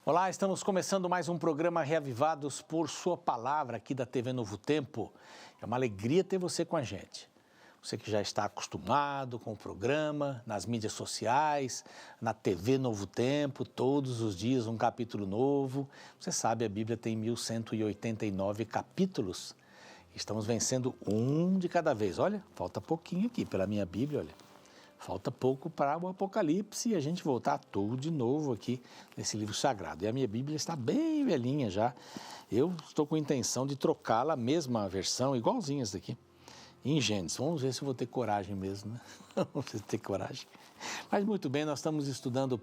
Olá, estamos começando mais um programa Reavivados por Sua Palavra aqui da TV Novo Tempo. É uma alegria ter você com a gente. Você que já está acostumado com o programa, nas mídias sociais, na TV Novo Tempo, todos os dias um capítulo novo. Você sabe, a Bíblia tem 1189 capítulos. Estamos vencendo um de cada vez. Olha, falta pouquinho aqui pela minha Bíblia, olha. Falta pouco para o Apocalipse e a gente voltar tudo de novo aqui nesse livro sagrado. E a minha Bíblia está bem velhinha já. Eu estou com a intenção de trocá-la, a mesma versão, igualzinha essa daqui, em Gênesis. Vamos ver se eu vou ter coragem mesmo, né? Vamos ver se ter coragem. Mas muito bem, nós estamos estudando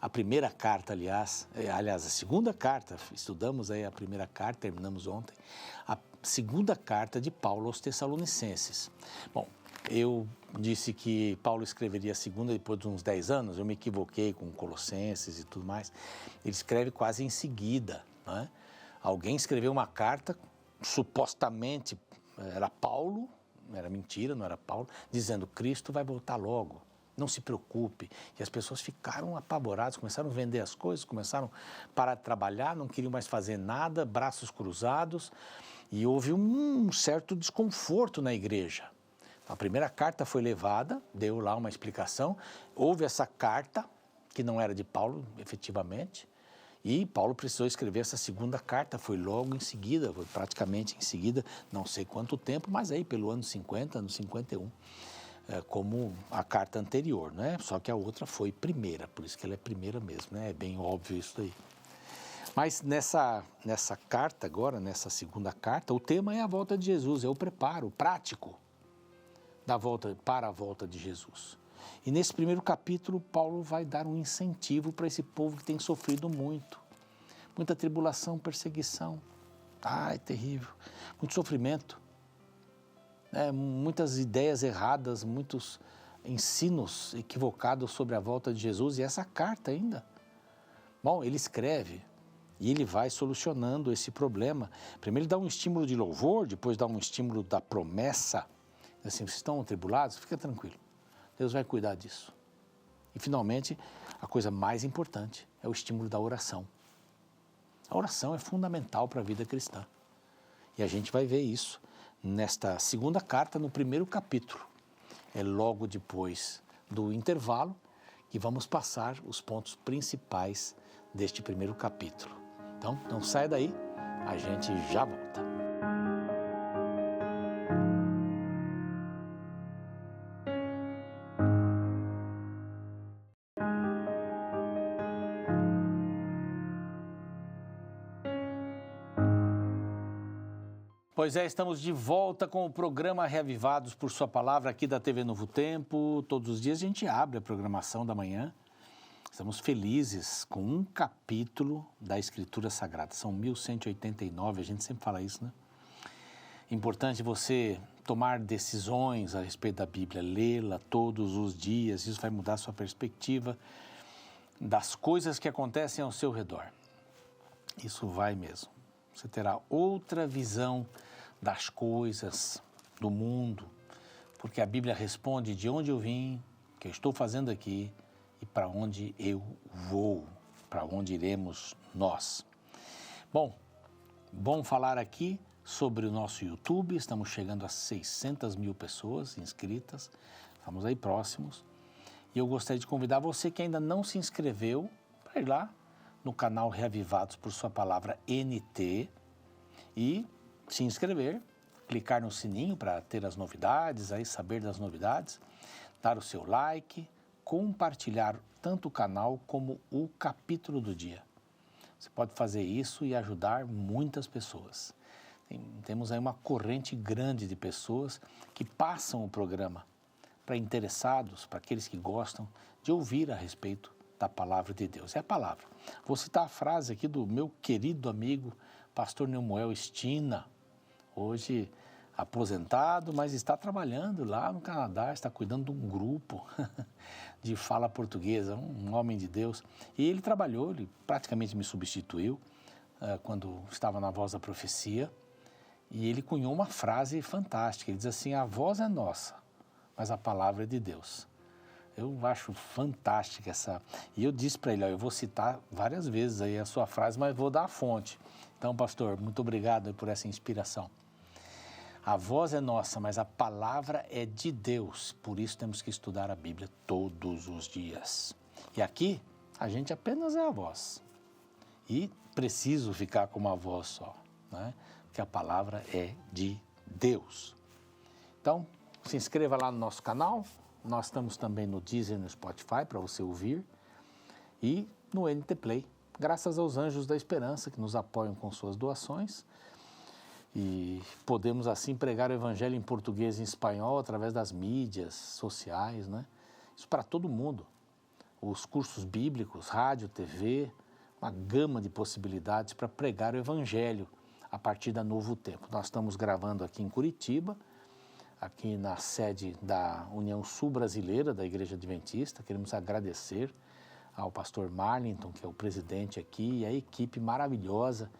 a primeira carta, aliás, a segunda carta. Estudamos aí a primeira carta, terminamos ontem. A segunda carta de Paulo aos Tessalonicenses. Bom, eu disse que Paulo escreveria a segunda depois de uns 10 anos, eu me equivoquei com Colossenses e tudo mais. Ele escreve quase em seguida, né? Alguém escreveu uma carta, supostamente era Paulo, era mentira, não era Paulo, dizendo: Cristo vai voltar logo, não se preocupe. E as pessoas ficaram apavoradas, começaram a vender as coisas, começaram a parar de trabalhar, não queriam mais fazer nada, braços cruzados, e houve um certo desconforto na igreja. A primeira carta foi levada, deu lá uma explicação, houve essa carta, que não era de Paulo, efetivamente, e Paulo precisou escrever essa segunda carta, foi logo em seguida, foi praticamente em seguida, não sei quanto tempo, mas aí pelo ano 50, ano 51, como a carta anterior, né? Só que a outra foi primeira, por isso que ela é primeira mesmo, né? É bem óbvio isso aí. Mas nessa carta agora, nessa segunda carta, o tema é a volta de Jesus, é o preparo prático para a volta de Jesus. E nesse primeiro capítulo, Paulo vai dar um incentivo para esse povo que tem sofrido muita tribulação, perseguição. É terrível. Muito sofrimento, muitas ideias erradas, muitos ensinos equivocados sobre a volta de Jesus. E essa carta ainda. Bom, ele escreve e ele vai solucionando esse problema. Primeiro ele dá um estímulo de louvor, depois dá um estímulo da promessa. Assim, vocês estão atribulados? Fica tranquilo, Deus vai cuidar disso. E finalmente, a coisa mais importante é o estímulo da oração. A oração é fundamental para a vida cristã. E a gente vai ver isso nesta segunda carta, no primeiro capítulo. É logo depois do intervalo que vamos passar os pontos principais deste primeiro capítulo. Então, não saia daí, a gente já volta. Pois é, estamos de volta com o programa Reavivados por Sua Palavra aqui da TV Novo Tempo. Todos os dias a gente abre a programação da manhã. Estamos felizes com um capítulo da Escritura Sagrada. São 1189, a gente sempre fala isso, né? Importante você tomar decisões a respeito da Bíblia, lê-la todos os dias. Isso vai mudar a sua perspectiva das coisas que acontecem ao seu redor. Isso vai mesmo. Você terá outra visão das coisas, do mundo, porque a Bíblia responde de onde eu vim, o que eu estou fazendo aqui e para onde eu vou, para onde iremos nós. Bom falar aqui sobre o nosso YouTube, estamos chegando a 600 mil pessoas inscritas, estamos aí próximos, e eu gostaria de convidar você que ainda não se inscreveu para ir lá no canal Reavivados por Sua Palavra NT e se inscrever, clicar no sininho para ter as novidades, aí saber das novidades, dar o seu like, compartilhar tanto o canal como o capítulo do dia. Você pode fazer isso e ajudar muitas pessoas. Temos aí uma corrente grande de pessoas que passam o programa para interessados, para aqueles que gostam de ouvir a respeito da palavra de Deus. É a palavra. Vou citar a frase aqui do meu querido amigo, pastor Neumuel Stina, hoje aposentado, mas está trabalhando lá no Canadá, está cuidando de um grupo de fala portuguesa, um homem de Deus. E ele trabalhou, ele praticamente me substituiu quando estava na Voz da Profecia, e ele cunhou uma frase fantástica, ele diz assim: a voz é nossa, mas a palavra é de Deus. Eu acho fantástica essa... E eu disse para ele, ó, eu vou citar várias vezes aí a sua frase, mas vou dar a fonte. Então, pastor, muito obrigado por essa inspiração. A voz é nossa, mas a palavra é de Deus. Por isso temos que estudar a Bíblia todos os dias. E aqui, a gente apenas é a voz. E preciso ficar com uma voz só, né? Porque a palavra é de Deus. Então, se inscreva lá no nosso canal. Nós estamos também no Deezer e no Spotify para você ouvir. E no NT Play. Graças aos Anjos da Esperança que nos apoiam com suas doações. E podemos assim pregar o Evangelho em português e em espanhol através das mídias sociais, né? Isso para todo mundo. Os cursos bíblicos, rádio, TV, uma gama de possibilidades para pregar o Evangelho a partir da Novo Tempo. Nós estamos gravando aqui em Curitiba, aqui na sede da União Sul Brasileira da Igreja Adventista. Queremos agradecer ao pastor Marlington, que é o presidente aqui, e a equipe maravilhosa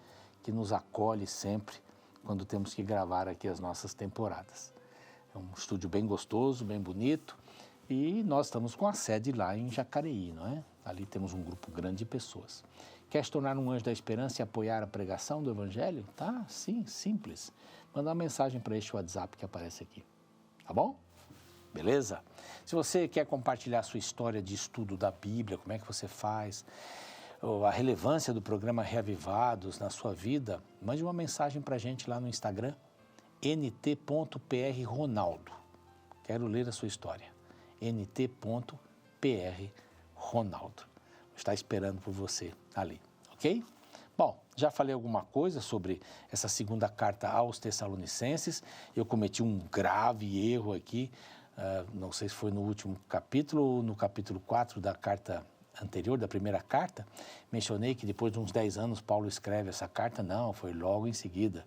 que nos acolhe sempre quando temos que gravar aqui as nossas temporadas. É um estúdio bem gostoso, bem bonito, e nós estamos com a sede lá em Jacareí, não é? Ali temos um grupo grande de pessoas. Quer se tornar um anjo da esperança e apoiar a pregação do Evangelho? Tá? Sim, simples. Manda uma mensagem para este WhatsApp que aparece aqui, tá bom? Beleza? Se você quer compartilhar a sua história de estudo da Bíblia, como é que você faz, a relevância do programa Reavivados na sua vida, mande uma mensagem para a gente lá no Instagram, nt.prronaldo. Quero ler a sua história, nt.prronaldo. Está esperando por você ali, ok? Bom, já falei alguma coisa sobre essa segunda carta aos Tessalonicenses. Eu cometi um grave erro aqui, não sei se foi no último capítulo ou no capítulo 4 da carta anterior, da primeira carta. Mencionei que depois de uns 10 anos Paulo escreve essa carta. Não, foi logo em seguida.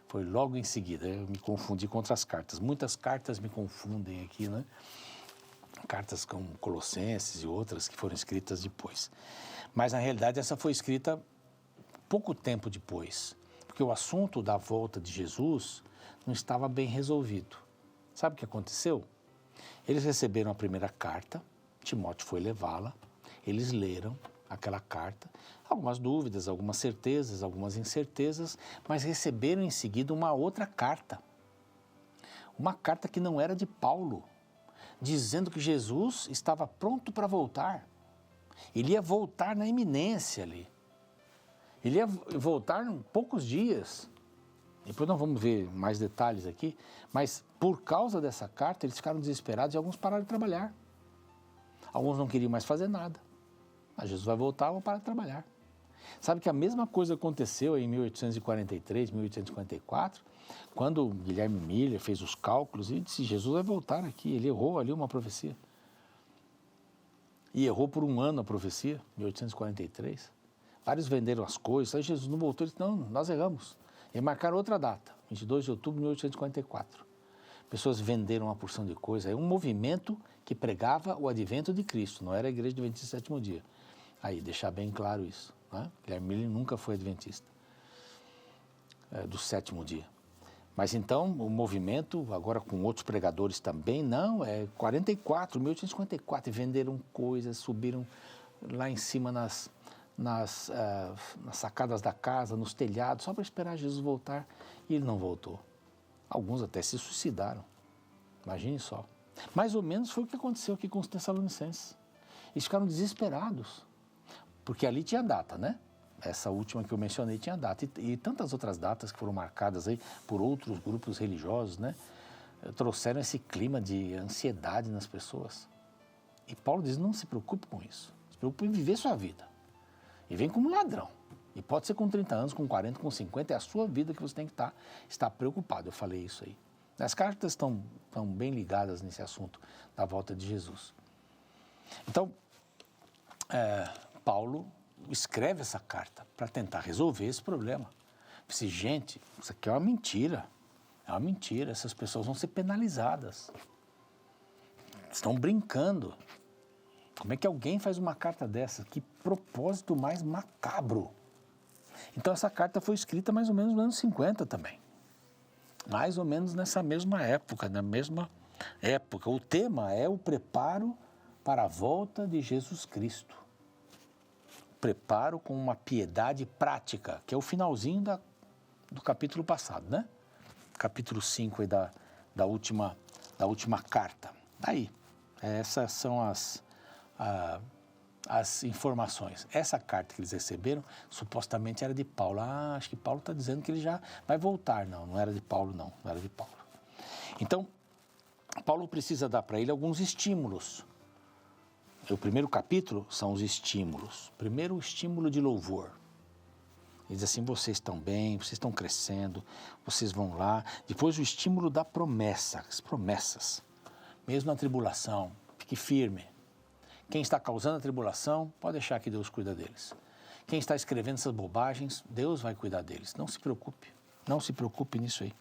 Foi logo em seguida. Eu me confundi com outras cartas. Muitas cartas me confundem aqui, né? Cartas como Colossenses e outras que foram escritas depois. Mas, na realidade, essa foi escrita pouco tempo depois, porque o assunto da volta de Jesus não estava bem resolvido. Sabe o que aconteceu? Eles receberam a primeira carta, Timóteo foi levá-la, eles leram aquela carta, algumas dúvidas, algumas certezas, algumas incertezas, mas receberam em seguida uma outra carta. Uma carta que não era de Paulo, dizendo que Jesus estava pronto para voltar. Ele ia voltar na iminência ali. Ele ia voltar em poucos dias. Depois nós vamos ver mais detalhes aqui. Mas por causa dessa carta, eles ficaram desesperados e alguns pararam de trabalhar. Alguns não queriam mais fazer nada. Mas Jesus vai voltar, vão parar de trabalhar. Sabe que a mesma coisa aconteceu em 1843, 1844, quando Guilherme Miller fez os cálculos e disse, Jesus vai voltar aqui. Ele errou ali uma profecia. E errou por um ano a profecia, 1843. Vários venderam as coisas, aí Jesus não voltou, ele disse, não, nós erramos. E marcaram outra data, 22 de outubro de 1844. Pessoas venderam uma porção de coisa, é um movimento que pregava o advento de Cristo, não era a igreja do 27º dia. Aí, deixar bem claro isso, né? Guilherme Miller nunca foi adventista do 7º dia. Mas então, o movimento, agora com outros pregadores também, não, é 1854, e venderam coisas, subiram lá em cima nas sacadas da casa, nos telhados, só para esperar Jesus voltar, e ele não voltou. Alguns até se suicidaram, imagine só. Mais ou menos foi o que aconteceu aqui com os Tessalonicenses. Eles ficaram desesperados, porque ali tinha data, né? Essa última que eu mencionei tinha data, e tantas outras datas que foram marcadas aí por outros grupos religiosos, né? Trouxeram esse clima de ansiedade nas pessoas. E Paulo diz, não se preocupe com isso, se preocupe em viver sua vida. E vem como ladrão. E pode ser com 30 anos, com 40, com 50, é a sua vida que você tem que estar preocupado. Eu falei isso aí. As cartas estão bem ligadas nesse assunto da volta de Jesus. Então, Paulo escreve essa carta para tentar resolver esse problema. Disse, gente, isso aqui é uma mentira. É uma mentira, essas pessoas vão ser penalizadas. Estão brincando. Como é que alguém faz uma carta dessa? Que propósito mais macabro. Então, essa carta foi escrita mais ou menos nos anos 50 também. Mais ou menos nessa mesma época, na mesma época. O tema é o preparo para a volta de Jesus Cristo. Preparo com uma piedade prática, que é o finalzinho do capítulo passado, né? Capítulo 5 aí da última carta. Aí, essas são as informações. Essa carta que eles receberam, supostamente era de Paulo. Acho que Paulo está dizendo que ele já vai voltar. Não era de Paulo, não era de Paulo. Então, Paulo precisa dar para ele alguns estímulos. O primeiro capítulo são os estímulos. Primeiro, o estímulo de louvor. Ele diz assim, vocês estão bem, vocês estão crescendo, vocês vão lá. Depois, o estímulo da promessa, as promessas. Mesmo na tribulação, fique firme. Quem está causando a tribulação, pode deixar que Deus cuida deles. Quem está escrevendo essas bobagens, Deus vai cuidar deles. Não se preocupe nisso aí.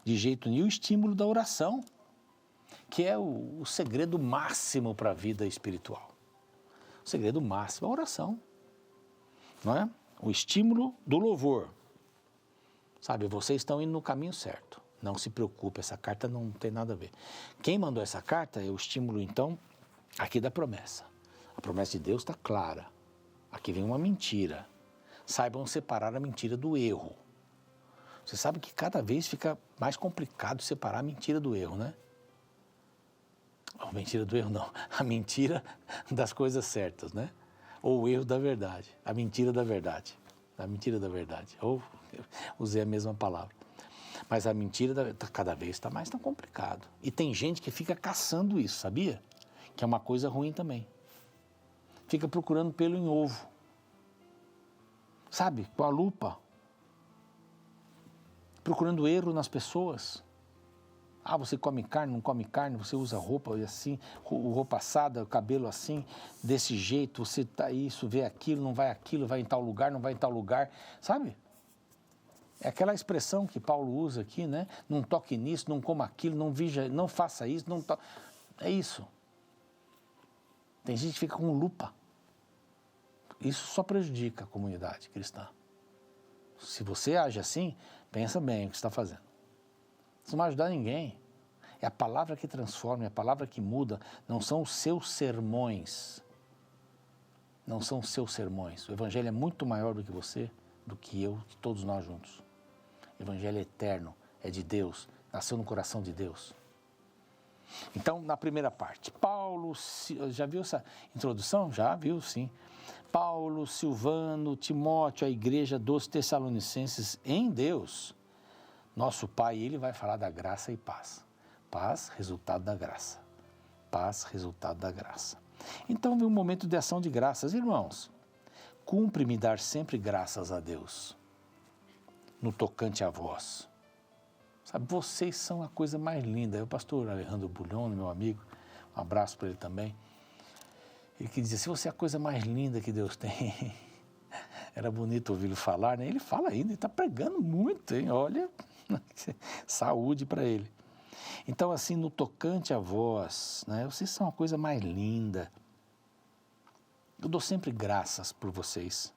De jeito nenhum, o estímulo da oração, que é o segredo máximo para a vida espiritual. O segredo máximo é a oração, não é? O estímulo do louvor. Sabe, vocês estão indo no caminho certo. Não se preocupe, essa carta não tem nada a ver. Quem mandou essa carta é o estímulo, então, aqui da promessa. A promessa de Deus está clara. Aqui vem uma mentira. Saibam separar a mentira do erro. Você sabe que cada vez fica mais complicado separar a mentira do erro, né? A mentira do erro não, a mentira das coisas certas, né? Ou o erro da verdade, a mentira da verdade. Ou usei a mesma palavra. Mas a mentira cada vez está mais tão complicado. E tem gente que fica caçando isso, sabia? Que é uma coisa ruim também. Fica procurando pelo em ovo. Sabe? Com a lupa. Procurando erro nas pessoas. Ah, você come carne, não come carne, você usa roupa assim, roupa assada, cabelo assim, desse jeito, você tá isso, vê aquilo, não vai aquilo, vai em tal lugar, não vai em tal lugar, sabe? É aquela expressão que Paulo usa aqui, né? Não toque nisso, não coma aquilo, não veja, não faça isso, não to... É isso. Tem gente que fica com lupa. Isso só prejudica a comunidade cristã. Se você age assim, pensa bem o que está fazendo. Isso não vai ajudar ninguém. É a palavra que transforma, é a palavra que muda. Não são os seus sermões. Não são os seus sermões. O Evangelho é muito maior do que você, do que eu, de todos nós juntos. O Evangelho é eterno, é de Deus, nasceu no coração de Deus. Então, na primeira parte, Paulo, já viu essa introdução? Já viu, sim. Paulo, Silvano, Timóteo, a igreja dos Tessalonicenses em Deus. Nosso Pai, ele vai falar da graça e paz. Paz, resultado da graça. Paz, resultado da graça. Então vem um momento de ação de graças. Irmãos, cumpre-me dar sempre graças a Deus no tocante a vós. Sabe, vocês são a coisa mais linda. O pastor Alejandro Bulhon, meu amigo, um abraço para ele também. Ele que dizia, se você é a coisa mais linda que Deus tem. Era bonito ouvi-lo falar, né? Ele fala ainda, ele está pregando muito, hein? Olha... Saúde para ele. Então, assim, no tocante a vós, né, vocês são a coisa mais linda. Eu dou sempre graças por vocês.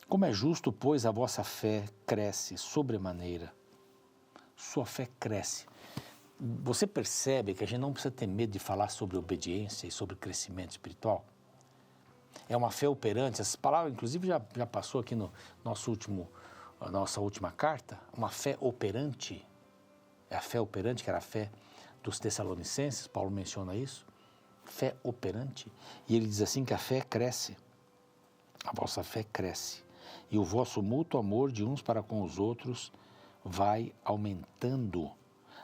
Como é justo, pois, a vossa fé cresce sobremaneira. Sua fé cresce. Você percebe que a gente não precisa ter medo de falar sobre obediência e sobre crescimento espiritual? É uma fé operante. Essa palavra, inclusive, já passou aqui no a nossa última carta, uma fé operante. É a fé operante, que era a fé dos Tessalonicenses, Paulo menciona isso. Fé operante. E ele diz assim que a fé cresce. A vossa fé cresce. E o vosso mútuo amor de uns para com os outros vai aumentando.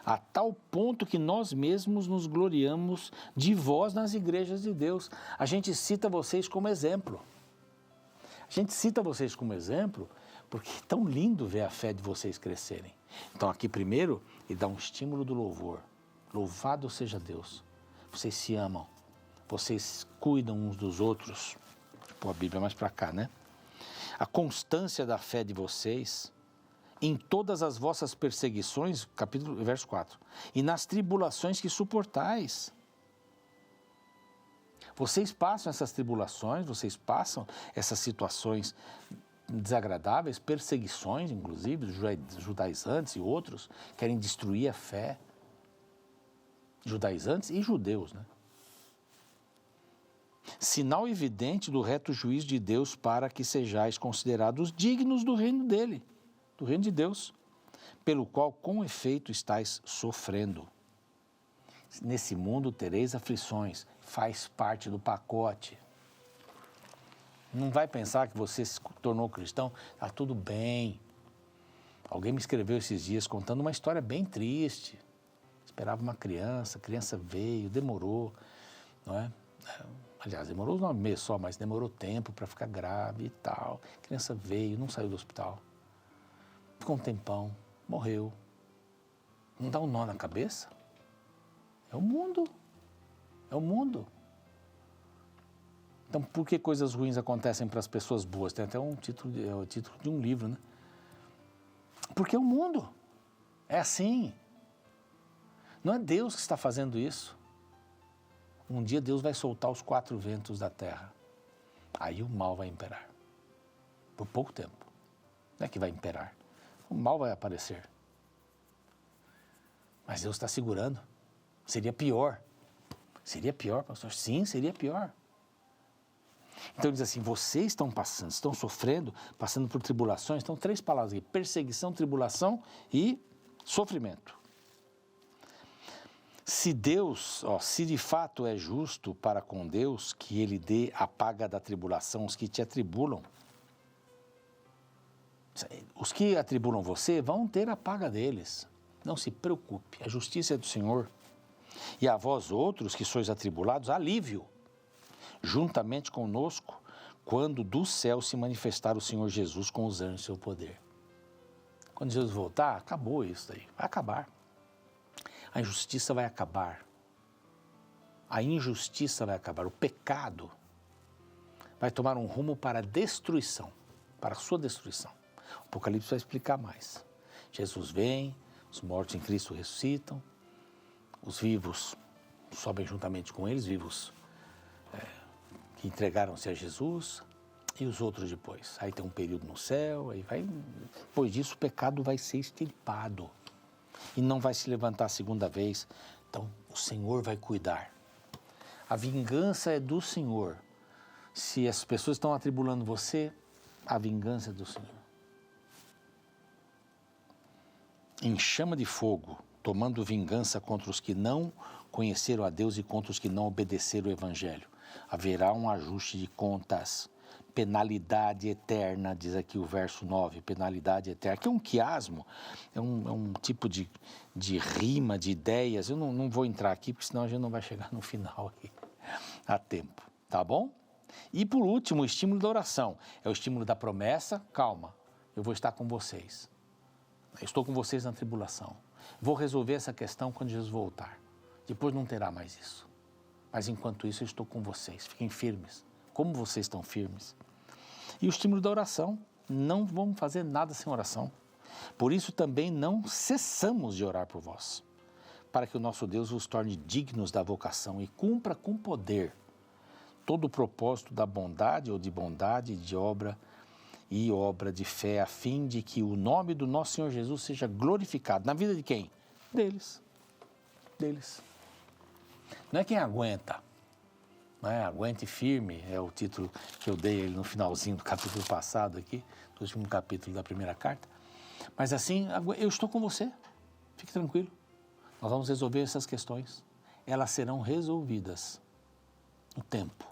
A tal ponto que nós mesmos nos gloriamos de vós nas igrejas de Deus. A gente cita vocês como exemplo. Porque é tão lindo ver a fé de vocês crescerem. Então aqui primeiro, ele dá um estímulo do louvor. Louvado seja Deus. Vocês se amam. Vocês cuidam uns dos outros. Vou pôr a Bíblia mais para cá, né? A constância da fé de vocês em todas as vossas perseguições, verso 4, e nas tribulações que suportais. Vocês passam essas tribulações, vocês passam essas situações desagradáveis, perseguições, inclusive, judaizantes e outros, querem destruir a fé. Judaizantes e judeus, né? sinal evidente do reto juízo de Deus para que sejais considerados dignos do reino dele, do reino de Deus, pelo qual com efeito estáis sofrendo. Nesse mundo tereis aflições, faz parte do pacote. Não vai pensar que você se tornou cristão, está tudo bem. Alguém me escreveu esses dias contando uma história bem triste. Esperava uma criança, a criança veio, demorou, não é? Aliás, demorou 9 meses só, mas demorou tempo para ficar grave e tal. A criança veio, não saiu do hospital. Ficou um tempão, morreu. Não dá um nó na cabeça? É o mundo. É o mundo. Então, por que coisas ruins acontecem para as pessoas boas? Tem até um título, o título de um livro, né? Porque é o mundo. É assim. Não é Deus que está fazendo isso. Um dia Deus vai soltar os 4 ventos da terra. Aí o mal vai imperar. Por pouco tempo. Não é que vai imperar. O mal vai aparecer. Mas Deus está segurando. Seria pior. Seria pior, pastor? Sim, seria pior. Então ele diz assim, vocês estão passando, estão sofrendo, passando por tribulações. Então 3 palavras aqui, perseguição, tribulação e sofrimento. Se Deus, se de fato é justo para com Deus, que Ele dê a paga da tribulação aos que te atribulam. Os que atribulam você vão ter a paga deles. Não se preocupe, a justiça é do Senhor. E a vós outros que sois atribulados, alívio, juntamente conosco, quando do céu se manifestar o Senhor Jesus com os anjos do seu poder. Quando Jesus voltar, acabou isso daí, vai acabar. A injustiça vai acabar. A injustiça vai acabar. O pecado vai tomar um rumo para a destruição, para a sua destruição. O Apocalipse vai explicar mais. Jesus vem, os mortos em Cristo ressuscitam, os vivos sobem juntamente com eles, vivos que entregaram-se a Jesus, e os outros depois. Aí tem um período no céu, aí vai. Depois disso o pecado vai ser extirpado. E não vai se levantar a segunda vez. Então, o Senhor vai cuidar. A vingança é do Senhor. Se as pessoas estão atribulando você, a vingança é do Senhor. Em chama de fogo, tomando vingança contra os que não conheceram a Deus e contra os que não obedeceram o Evangelho. Haverá um ajuste de contas. Penalidade eterna, diz aqui o verso 9, penalidade eterna. Aqui é um quiasmo, é um tipo de rima, de ideias. Eu não vou entrar aqui, porque senão a gente não vai chegar no final aqui a tempo, tá bom? E por último, o estímulo da oração. É o estímulo da promessa, calma, eu vou estar com vocês. Eu estou com vocês na tribulação. Vou resolver essa questão quando Jesus voltar. Depois não terá mais isso. Mas enquanto isso eu estou com vocês, fiquem firmes. Como vocês estão firmes. E o estímulo da oração, não vamos fazer nada sem oração. Por isso também não cessamos de orar por vós, para que o nosso Deus vos torne dignos da vocação e cumpra com poder todo o propósito da bondade ou de bondade, de obra e obra de fé, a fim de que o nome do nosso Senhor Jesus seja glorificado. Na vida de quem? Deles. Deles. Não é quem aguenta. Aguente firme, é o título que eu dei no finalzinho do capítulo passado aqui, do último capítulo da primeira carta. Mas assim, eu estou com você, fique tranquilo. Nós vamos resolver essas questões. Elas serão resolvidas no tempo.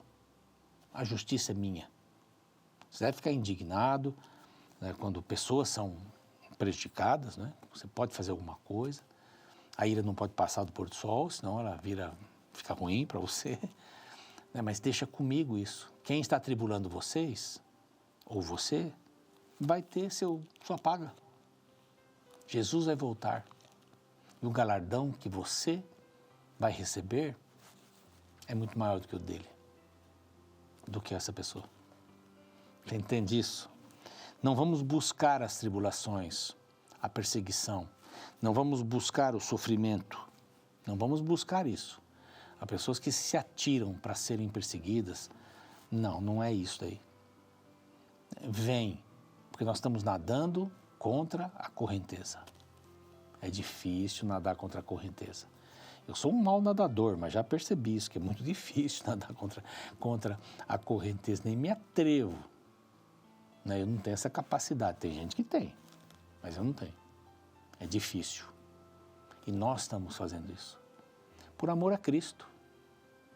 A justiça é minha. Você deve ficar indignado, né, quando pessoas são prejudicadas, né? Você pode fazer alguma coisa. A ira não pode passar do pôr do sol, senão ela fica ruim para você. Mas deixa comigo isso. Quem está atribulando vocês, ou você, vai ter sua paga. Jesus vai voltar. E o galardão que você vai receber é muito maior do que o dele, do que essa pessoa. Você entende isso? Não vamos buscar as tribulações, a perseguição. Não vamos buscar o sofrimento. Não vamos buscar isso. Há pessoas que se atiram para serem perseguidas. Não é isso daí. Vem, porque nós estamos nadando contra a correnteza. É difícil nadar contra a correnteza. Eu sou um mau nadador, mas já percebi isso, que é muito difícil nadar contra a correnteza, nem me atrevo. Né? Eu não tenho essa capacidade, tem gente que tem, mas eu não tenho. É difícil. E nós estamos fazendo isso. Por amor a Cristo,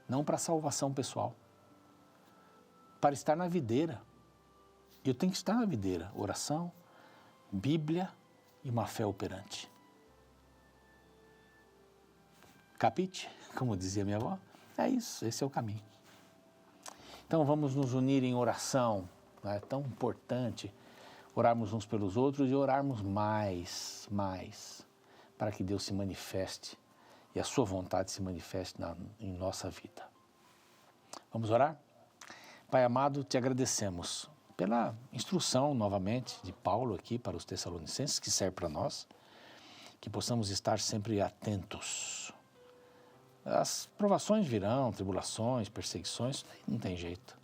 não para salvação pessoal. Para estar na videira. Eu tenho que estar na videira. Oração, Bíblia e uma fé operante. Capite? Como dizia minha avó? É isso, esse é o caminho. Então vamos nos unir em oração. É tão importante orarmos uns pelos outros e orarmos mais, para que Deus se manifeste e a sua vontade se manifeste em nossa vida. Vamos orar? Pai amado, te agradecemos pela instrução, novamente, de Paulo aqui para os Tessalonicenses, que serve para nós, que possamos estar sempre atentos. As provações virão, tribulações, perseguições, não tem jeito.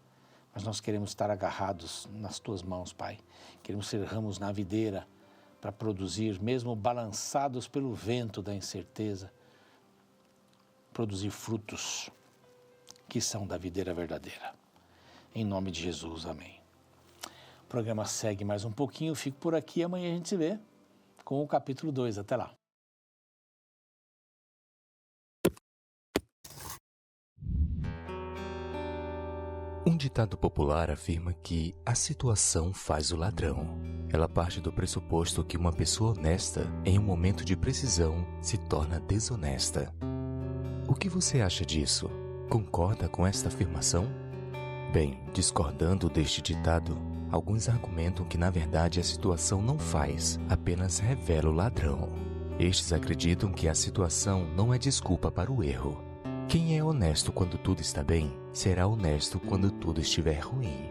Mas nós queremos estar agarrados nas tuas mãos, Pai. Queremos ser ramos na videira para produzir, mesmo balançados pelo vento da incerteza, produzir frutos que são da videira verdadeira. Em nome de Jesus, amém. O programa segue mais um pouquinho, eu fico por aqui, amanhã a gente se vê com o capítulo 2. Até lá. Um ditado popular afirma que a situação faz o ladrão. Ela parte do pressuposto que uma pessoa honesta, em um momento de precisão, se torna desonesta. O que você acha disso? Concorda com esta afirmação? Bem, discordando deste ditado, alguns argumentam que na verdade a situação não faz, apenas revela o ladrão. Estes acreditam que a situação não é desculpa para o erro. Quem é honesto quando tudo está bem, será honesto quando tudo estiver ruim.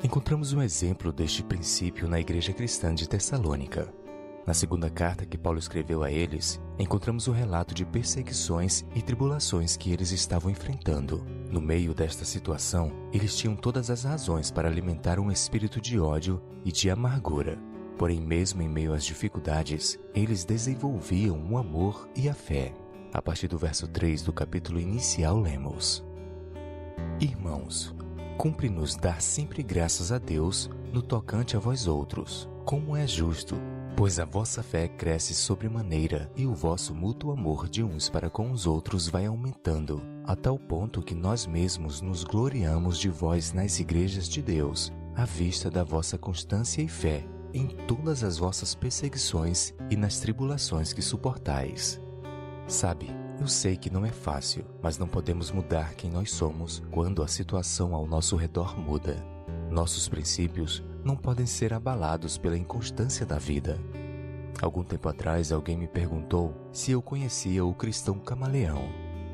Encontramos um exemplo deste princípio na igreja cristã de Tessalônica. Na segunda carta que Paulo escreveu a eles, encontramos o relato de perseguições e tribulações que eles estavam enfrentando. No meio desta situação, eles tinham todas as razões para alimentar um espírito de ódio e de amargura. Porém, mesmo em meio às dificuldades, eles desenvolviam o amor e a fé. A partir do verso 3 do capítulo inicial, lemos: Irmãos, cumpre-nos dar sempre graças a Deus no tocante a vós outros, como é justo, pois a vossa fé cresce sobremaneira e o vosso mútuo amor de uns para com os outros vai aumentando, a tal ponto que nós mesmos nos gloriamos de vós nas igrejas de Deus, à vista da vossa constância e fé, em todas as vossas perseguições e nas tribulações que suportais. Sabe, eu sei que não é fácil, mas não podemos mudar quem nós somos quando a situação ao nosso redor muda. Nossos princípios não podem ser abalados pela inconstância da vida. Algum tempo atrás, alguém me perguntou se eu conhecia o cristão camaleão.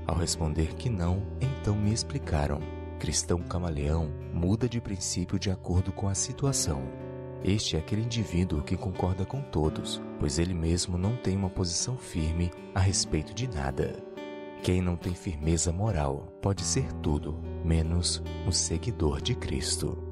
Ao responder que não, então me explicaram. Cristão camaleão muda de princípio de acordo com a situação. Este é aquele indivíduo que concorda com todos, pois ele mesmo não tem uma posição firme a respeito de nada. Quem não tem firmeza moral pode ser tudo, menos um seguidor de Cristo.